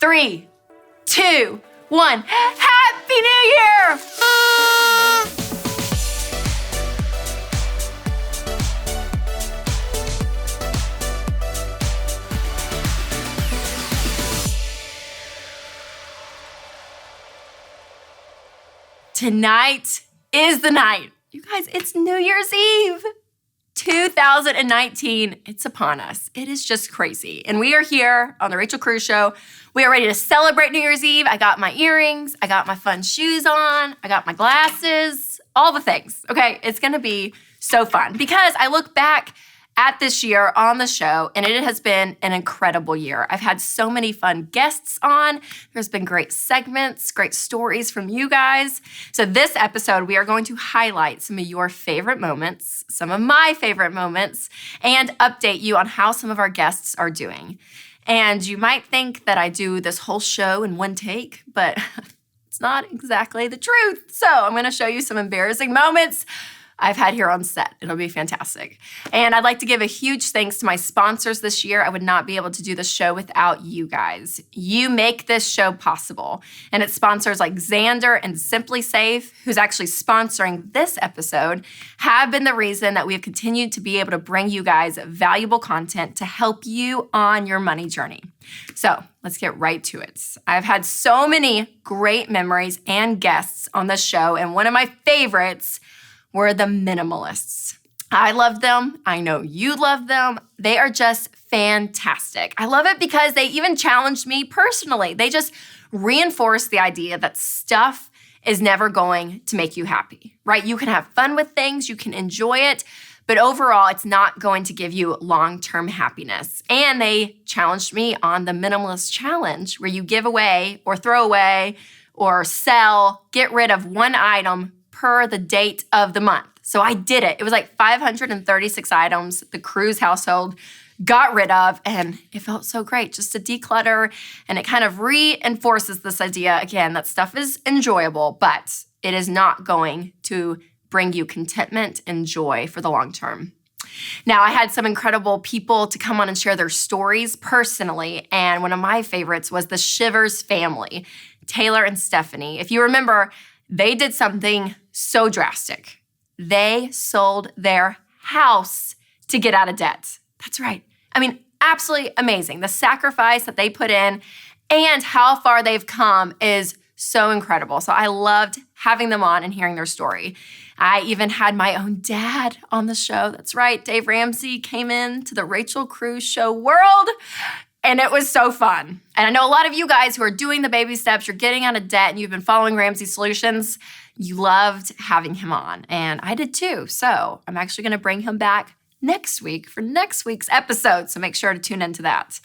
3, 2, 1. Happy New Year! Tonight is the night. You guys, it's New Year's Eve. 2019, it's upon us. It is just crazy. And we are here on the Rachel Cruze Show. We are ready to celebrate New Year's Eve. I got my earrings. I got my fun shoes on. I got my glasses, all the things. Okay, it's gonna be so fun because I look back at this year on the show, and it has been an incredible year. I've had so many fun guests on. There's been great segments, great stories from you guys. So this episode, we are going to highlight some of your favorite moments, some of my favorite moments, and update you on how some of our guests are doing. And you might think that I do this whole show in one take, but it's not exactly the truth. So I'm gonna show you some embarrassing moments I've had here on set. It'll be fantastic. And I'd like to give a huge thanks to my sponsors this year. I would not be able to do the show without you guys. You make this show possible. And it's sponsors like Xander and Simply Safe, who's actually sponsoring this episode, have been the reason that we have continued to be able to bring you guys valuable content to help you on your money journey. So let's get right to it. I've had so many great memories and guests on this show, and one of my favorites were the minimalists. I love them. I know you love them. They are just fantastic. I love it because they even challenged me personally. They just reinforce the idea that stuff is never going to make you happy, right? You can have fun with things, you can enjoy it, but overall, it's not going to give you long-term happiness. And they challenged me on the minimalist challenge, where you give away or throw away or sell, get rid of one item per the date of the month. So I did it. It was like 536 items the Cruze household got rid of, and it felt so great just to declutter, and it kind of reinforces this idea, again, that stuff is enjoyable, but it is not going to bring you contentment and joy for the long term. Now, I had some incredible people to come on and share their stories personally, and one of my favorites was the Shivers family, Taylor and Stephanie. If you remember, they did something so drastic. They sold their house to get out of debt. That's right. I mean, absolutely amazing. The sacrifice that they put in and how far they've come is so incredible. So I loved having them on and hearing their story. I even had my own dad on the show. That's right. Dave Ramsey came in to the Rachel Cruze Show world, and it was so fun. And I know a lot of you guys who are doing the baby steps, you're getting out of debt, and you've been following Ramsey Solutions. You loved having him on, and I did too. So I'm actually going to bring him back next week for next week's episode, so make sure to tune into that.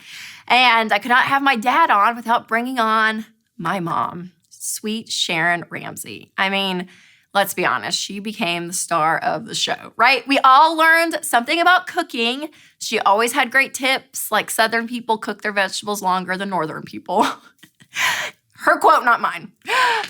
And I could not have my dad on without bringing on my mom, sweet Sharon Ramsey. I mean, let's be honest, she became the star of the show, right? We all learned something about cooking. She always had great tips, like Southern people cook their vegetables longer than Northern people. Her quote, not mine.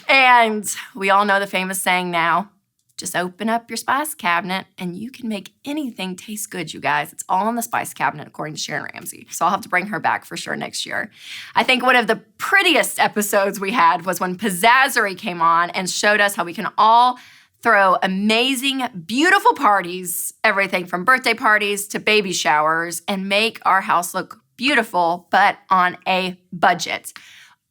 And we all know the famous saying now, just open up your spice cabinet and you can make anything taste good, you guys. It's all in the spice cabinet, according to Sharon Ramsey. So I'll have to bring her back for sure next year. I think one of the prettiest episodes we had was when Pizzazzery came on and showed us how we can all throw amazing, beautiful parties, everything from birthday parties to baby showers, and make our house look beautiful, but on a budget.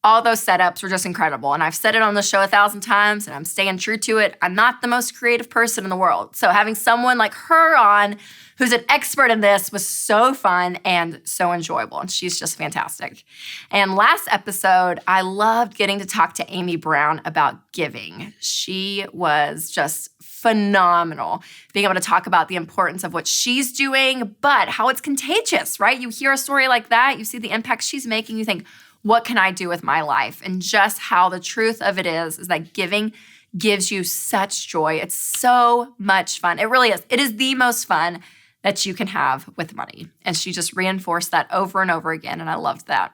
All those setups were just incredible. And I've said it on the show 1,000 times, and I'm staying true to it. I'm not the most creative person in the world. So having someone like her on who's an expert in this was so fun and so enjoyable. And she's just fantastic. And last episode, I loved getting to talk to Amy Brown about giving. She was just phenomenal, being able to talk about the importance of what she's doing, but how it's contagious, right? You hear a story like that, you see the impact she's making, you think, what can I do with my life? And just how the truth of it is that giving gives you such joy. It's so much fun. It really is. It is the most fun that you can have with money. And she just reinforced that over and over again, and I loved that.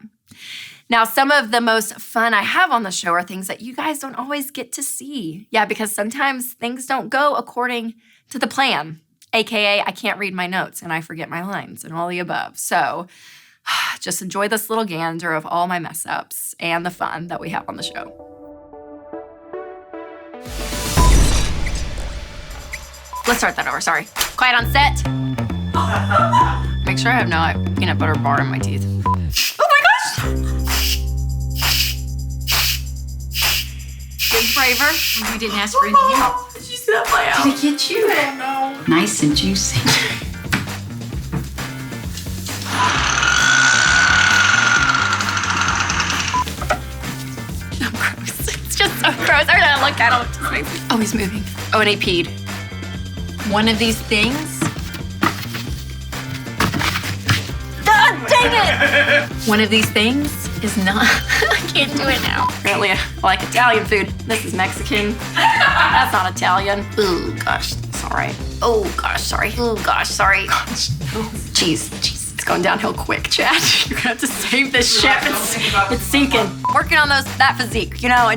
Now, some of the most fun I have on the show are things that you guys don't always get to see. Yeah, because sometimes things don't go according to the plan, AKA I can't read my notes and I forget my lines and all the above. So just enjoy this little gander of all my mess ups and the fun that we have on the show. Let's start that over, sorry. Quiet on set. Make sure I have no peanut butter bar in my teeth. Oh my gosh! Big flavor. You didn't ask for any help. Did you see that play out? Did it get you? I don't know. Nice and juicy. So gross. It's just so gross. Every time I look at him, it just makes me... Oh, he's moving. Oh, and he peed. One of these things. God dang it! One of these things is not. I can't do it now. Apparently, I like Italian food. This is Mexican. That's not Italian. Ooh, gosh, that's all right. Oh, gosh, sorry. Oh, gosh, sorry. Oh, jeez. It's going downhill quick, Chad. You're gonna have to save this ship. It's sinking. Working on that physique, you know.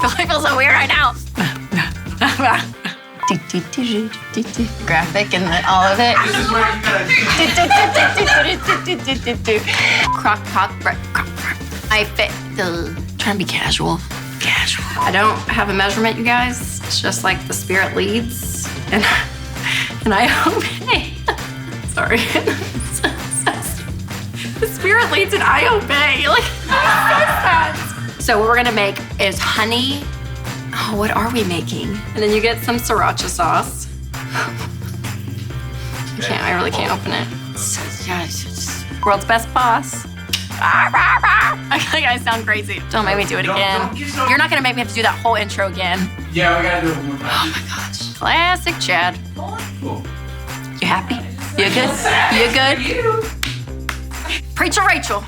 I feel so weird right now. Graphic and all of it. Crock, bread. I fit. Trying to be casual. I don't have a measurement, you guys. It's just like the spirit leads, and I obey. Sorry. The spirit leads and I obey. Like, who says that? So what we're gonna make is honey. Oh, what are we making? And then you get some sriracha sauce. I really can't open it. So, yeah, it's just world's best boss. I think I sound crazy. Don't make me do it again. You're not gonna make me have to do that whole intro again. Yeah, we gotta do it one more time. Oh my gosh. Classic Chad. Cool. You happy? You good? You good? Preacher Rachel.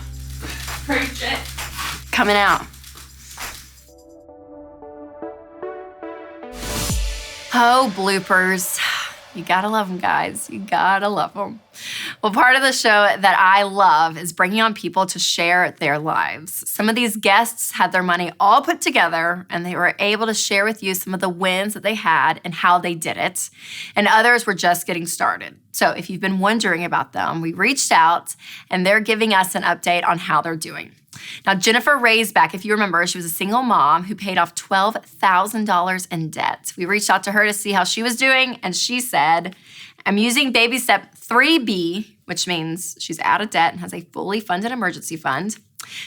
Preach it. Coming out. Oh, bloopers. You gotta love them, guys. You gotta love them. Well, part of the show that I love is bringing on people to share their lives. Some of these guests had their money all put together, and they were able to share with you some of the wins that they had and how they did it. And others were just getting started. So if you've been wondering about them, we reached out, and they're giving us an update on how they're doing. Now, Jennifer Raisback, if you remember, she was a single mom who paid off $12,000 in debt. We reached out to her to see how she was doing, and she said, I'm using baby step 3B, which means she's out of debt and has a fully funded emergency fund,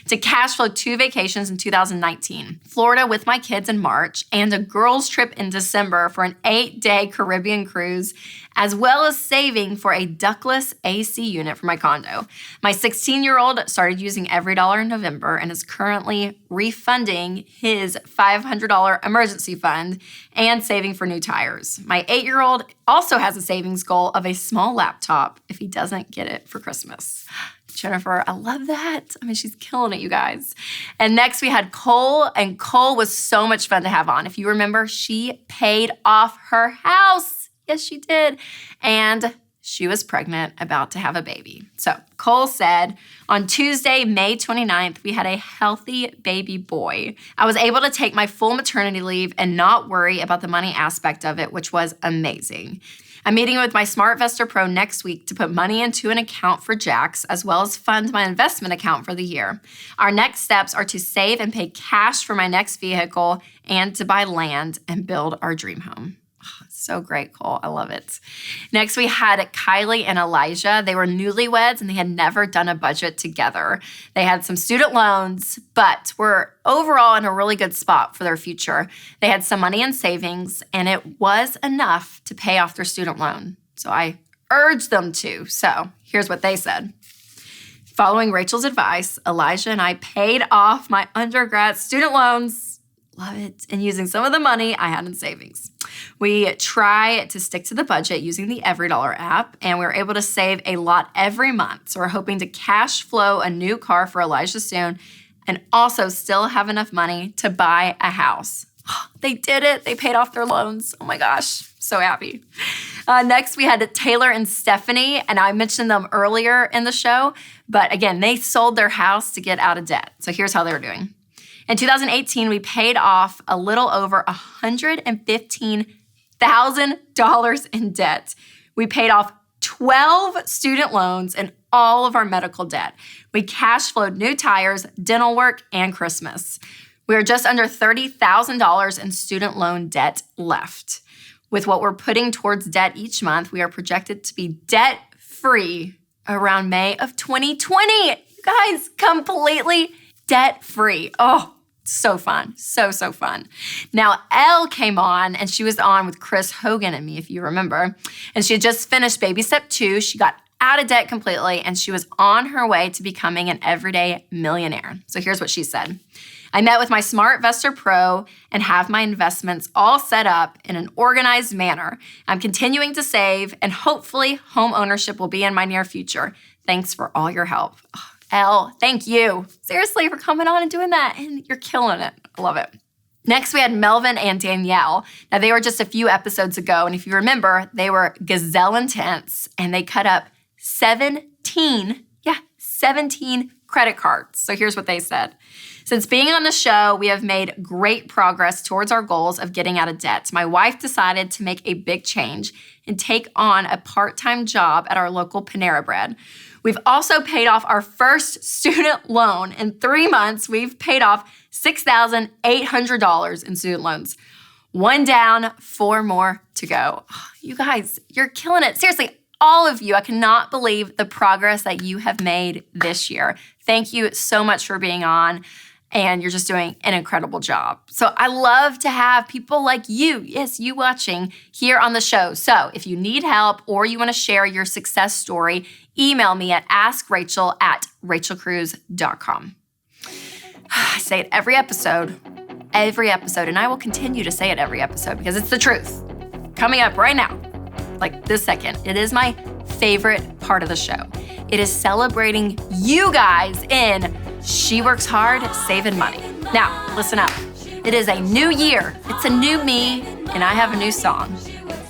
to cash flow 2 vacations in 2019, Florida with my kids in March, and a girls' trip in December for an 8-day Caribbean cruise, as well as saving for a ductless AC unit for my condo. My 16-year-old started using every dollar in November and is currently refunding his $500 emergency fund and saving for new tires. My 8-year-old also has a savings goal of a small laptop if he doesn't get it for Christmas. Jennifer, I love that. I mean, she's killing it, you guys. And next we had Cole, and Cole was so much fun to have on. If you remember, she paid off her house. Yes, she did. And she was pregnant, about to have a baby. So Cole said, on Tuesday, May 29th, we had a healthy baby boy. I was able to take my full maternity leave and not worry about the money aspect of it, which was amazing. I'm meeting with my SmartVestor Pro next week to put money into an account for Jax, as well as fund my investment account for the year. Our next steps are to save and pay cash for my next vehicle and to buy land and build our dream home. Oh, so great, Cole. I love it. Next, we had Kylie and Elijah. They were newlyweds and they had never done a budget together. They had some student loans, but were overall in a really good spot for their future. They had some money in savings, and it was enough to pay off their student loan. So I urged them to. So here's what they said. Following Rachel's advice, Elijah and I paid off my undergrad student loans. Love it. And using some of the money I had in savings. We try to stick to the budget using the EveryDollar app, and we were able to save a lot every month. So we're hoping to cash flow a new car for Elijah soon and also still have enough money to buy a house. They did it. They paid off their loans. Oh my gosh. So happy. Next, we had Taylor and Stephanie, and I mentioned them earlier in the show. But again, they sold their house to get out of debt. So here's how they were doing. In 2018, we paid off a little over $115,000 $6,000 in debt. We paid off 12 student loans and all of our medical debt. We cash flowed new tires, dental work, and Christmas. We are just under $30,000 in student loan debt left. With what we're putting towards debt each month, we are projected to be debt-free around May of 2020. You guys, completely debt-free. Oh, so fun. So fun. Now, Elle came on, and she was on with Chris Hogan and me, if you remember. And she had just finished baby step 2. She got out of debt completely, and she was on her way to becoming an everyday millionaire. So here's what she said. I met with my SmartVestor Pro and have my investments all set up in an organized manner. I'm continuing to save, and hopefully home ownership will be in my near future. Thanks for all your help. Oh, Elle, thank you. Seriously, for coming on and doing that, and you're killing it. I love it. Next, we had Melvin and Danielle. Now, they were just a few episodes ago, and if you remember, they were gazelle intense, and they cut up 17 credit cards. So here's what they said. Since being on the show, we have made great progress towards our goals of getting out of debt. My wife decided to make a big change and take on a part-time job at our local Panera Bread. We've also paid off our first student loan. In 3 months, we've paid off $6,800 in student loans. 1 down, 4 more to go. Oh, you guys, you're killing it. Seriously, all of you, I cannot believe the progress that you have made this year. Thank you so much for being on, and you're just doing an incredible job. So I love to have people like you, yes, you watching, here on the show. So if you need help or you want to share your success story, email me at askrachel@rachelcruze.com. I say it every episode, and I will continue to say it every episode because it's the truth. Coming up right now, like this second, it is my favorite part of the show. It is celebrating you guys in She Works Hard, Saving Money. Now, listen up. It is a new year. It's a new me, and I have a new song.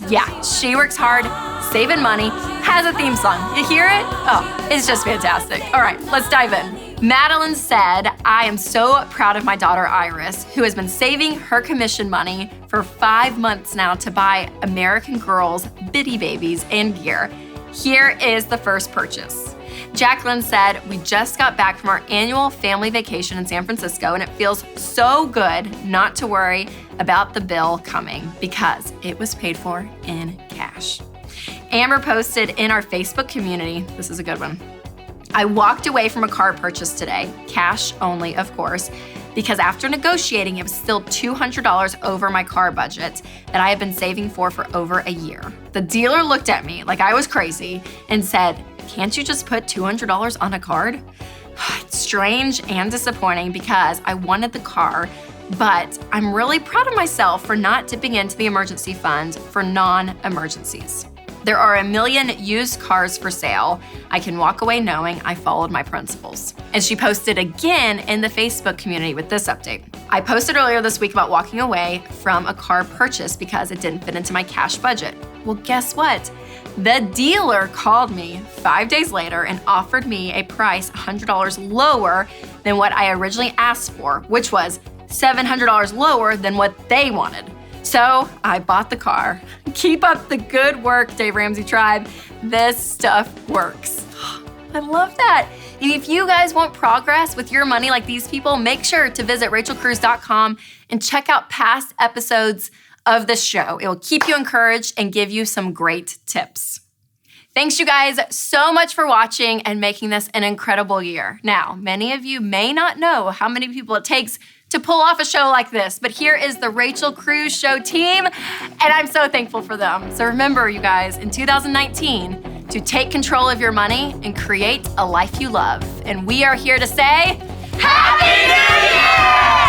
Yeah, She Works Hard, Saving Money has a theme song. You hear it? Oh, it's just fantastic. All right, let's dive in. Madeline said, I am so proud of my daughter Iris, who has been saving her commission money for 5 months now to buy American Girl's Bitty Babies and gear. Here is the first purchase. Jacqueline said, we just got back from our annual family vacation in San Francisco, and it feels so good not to worry about the bill coming because it was paid for in cash. Amber posted in our Facebook community, this is a good one. I walked away from a car purchase today, cash only, of course, because after negotiating, it was still $200 over my car budget that I had been saving for over a year. The dealer looked at me like I was crazy and said, can't you just put $200 on a card? It's strange and disappointing because I wanted the car, but I'm really proud of myself for not dipping into the emergency fund for non-emergencies. There are a million used cars for sale. I can walk away knowing I followed my principles. And she posted again in the Facebook community with this update. I posted earlier this week about walking away from a car purchase because it didn't fit into my cash budget. Well, guess what? The dealer called me 5 days later and offered me a price $100 lower than what I originally asked for, which was $700 lower than what they wanted. So I bought the car. Keep up the good work, Dave Ramsey Tribe. This stuff works. I love that. And if you guys want progress with your money like these people, make sure to visit rachelcruze.com and check out past episodes of the show. It will keep you encouraged and give you some great tips. Thanks you guys so much for watching and making this an incredible year. Now, many of you may not know how many people it takes to pull off a show like this, but here is the Rachel Cruze Show team, and I'm so thankful for them. So remember, you guys, in 2019, to take control of your money and create a life you love. And we are here to say, Happy New Year!